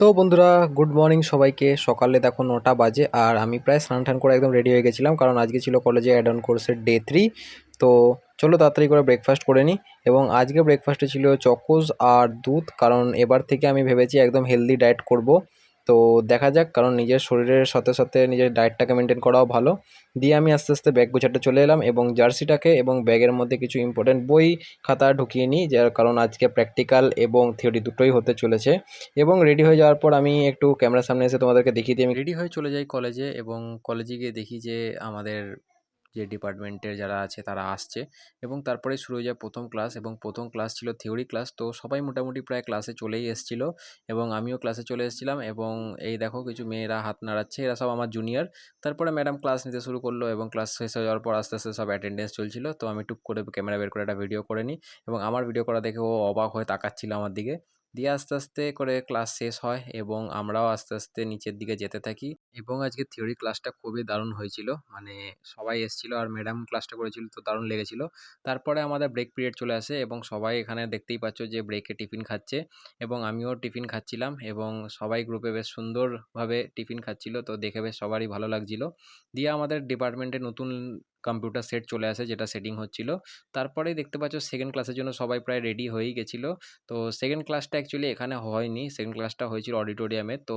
তো বন্ধুরা, good morning সবাইকে। সকালে দেখো 9টা বাজে আর আমি প্রায় স্নান টান করে একদম রেডি হয়ে গেছিলাম, কারণ আজকে ছিল কলেজে অ্যাড অন কোর্সের ডে 3। তো চলো তাড়াতাড়ি করে ব্রেকফাস্ট করে নিই। এবং আজকে ব্রেকফাস্টে ছিল চকোজ আর দুধ, কারণ এবার থেকে আমি ভেবেছি একদম হেলদি ডায়েট করব। তো দেখা যাক, কারণ নিজের শরীরের সাথে সাথে নিজের ডায়েটটাকে মেনটেন করাও ভালো। দিয়ে আমি আস্তে আস্তে ব্যাগ গোছাতে চলে এলাম এবং জার্সিটাকে এবং ব্যাগের মধ্যে কিছু ইম্পর্টেন্ট বই খাতা ঢুকিয়ে নিই, যার কারণ আজকে প্র্যাকটিক্যাল এবং থিওরি দুটোই হতে চলেছে। এবং রেডি হয়ে যাওয়ার পর আমি একটু ক্যামেরার সামনে এসে তোমাদেরকে দেখিয়ে দিই। আমি রেডি হয়ে চলে যাই কলেজে, এবং কলেজে গিয়ে দেখি যে আমাদের যে ডিপার্টমেন্টের যারা আছে তারা আসছে, এবং তারপরে শুরু হয়ে যায় প্রথম ক্লাস। এবং প্রথম ক্লাস ছিল থিওরি ক্লাস, তো সবাই মোটামুটি প্রায় ক্লাসে চলেই এসেছিল এবং আমিও ক্লাসে চলে এসেছিলাম। এবং এই দেখো কিছু মেয়েরা হাত নাড়াচ্ছে, এরা সব আমার জুনিয়র। তারপরে ম্যাডাম ক্লাস নিতে শুরু করলো এবং ক্লাস শেষ হয়ে যাওয়ার পর আস্তে আস্তে সব অ্যাটেন্ডেন্স চলছিল। তো আমি টুক করে ক্যামেরা বের করে একটা ভিডিও করে নিই, এবং আমার ভিডিও করা দেখে ও অবাক হয়ে তাকাচ্ছিল আমার দিকে। দিয়ে আস্তে আস্তে করে ক্লাস শেষ হয় এবং আমরাও আস্তে আস্তে নিচের দিকে যেতে থাকি। এবং আজকে থিওরি ক্লাসটা খুবই দারুণ হয়েছিল, মানে সবাই এসেছিল আর ম্যাডাম ক্লাসটা করেছিল, তো দারুণ লেগেছিল। তারপরে আমাদের ব্রেক পিরিয়ড চলে আসে এবং সবাই এখানে দেখতেই পাচ্ছ যে ব্রেকে টিফিন খাচ্ছে, এবং আমিও টিফিন খাচ্ছিলাম, এবং সবাই গ্রুপে বেশ সুন্দরভাবে টিফিন খাচ্ছিল, তো দেখে বেশ সবারই ভালো লাগছিল। দিয়ে আমাদের ডিপার্টমেন্টে নতুন কম্পিউটার সেট চলে আসে, যেটা সেটিং হচ্ছিল। তারপরেই দেখতে পাচ্ছ সেকেন্ড ক্লাসের জন্য সবাই প্রায় রেডি হয়েই গেছিলো। তো সেকেন্ড ক্লাসটা অ্যাকচুয়ালি এখানে হয়নি, সেকেন্ড ক্লাসটা হয়েছিল অডিটোরিয়ামে। তো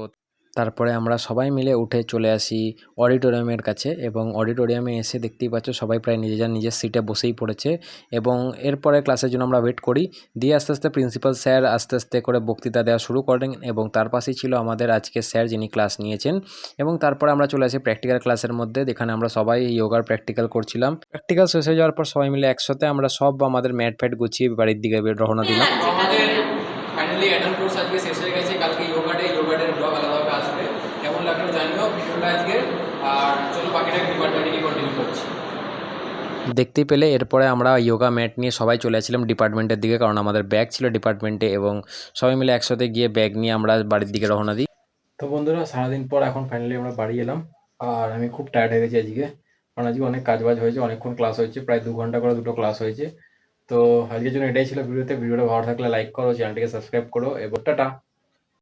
তারপরে আমরা সবাই মিলে উঠে চলে আসি অডিটোরিয়ামের কাছে, এবং অডিটোরিয়ামে এসে দেখতেই পাচ্ছ সবাই প্রায় নিজের নিজের সিটে বসেই পড়েছে। এবং এরপরে ক্লাসের জন্য আমরা ওয়েট করি। দিয়ে আস্তে আস্তে প্রিন্সিপাল স্যার আস্তে আস্তে করে বক্তৃতা দেওয়া শুরু করেন, এবং তার পাশেই ছিল আমাদের আজকে স্যার যিনি ক্লাস নিয়েছেন। এবং তারপরে আমরা চলে আসি প্র্যাকটিক্যাল ক্লাসের মধ্যে, যেখানে আমরা সবাই যোগার প্র্যাকটিক্যাল করছিলাম। প্র্যাকটিক্যাল শেষ হয়ে যাওয়ার পর সবাই মিলে একসাথে আমরা সব আমাদের ম্যাট ফ্যাট গুছিয়ে বাড়ির দিকে রওনা দিলাম। আমাদের ফাইনালি অ্যাডাল্ট কোর্স আজকে শেষ হয়ে গেছে, কালকে যোগা ডে, যোগা ডের ব্লগ আলাদাভাবে আসবে। কেমন লাগলো জানিও ভিডিওটা আজকে। আর চলো বাকিটা ডিপার্টমেন্টে গিয়ে কন্টিনিউ করছি। দেখতেই পেলে এরপরে আমরা যোগা ম্যাট নিয়ে সবাই চলে আসছিলাম ডিপার্টমেন্টের দিকে, কারণ আমাদের ব্যাগ ছিল ডিপার্টমেন্টে, এবং সবাই মিলে একসাথে গিয়ে ব্যাগ নিয়ে আমরা বাড়ির দিকে রওনা দিই। তো বন্ধুরা, সারাদিন পর এখন ফাইনালি আমরা বাড়ি এলাম, আর আমি খুব টায়ার্ড হয়ে গেছি আজকে, কারণ আজকে অনেক কাজবাজ হয়েছে, অনেকক্ষণ ক্লাস হয়েছে, প্রায় 2 ঘন্টা করে দুটো ক্লাস হয়েছে। তো আজকের জন্য এটাই ছিল ভিডিওটা ভালো থাকলে লাইক করো, চ্যানেলটিকে সাবস্ক্রাইব করো, এবং টাটা।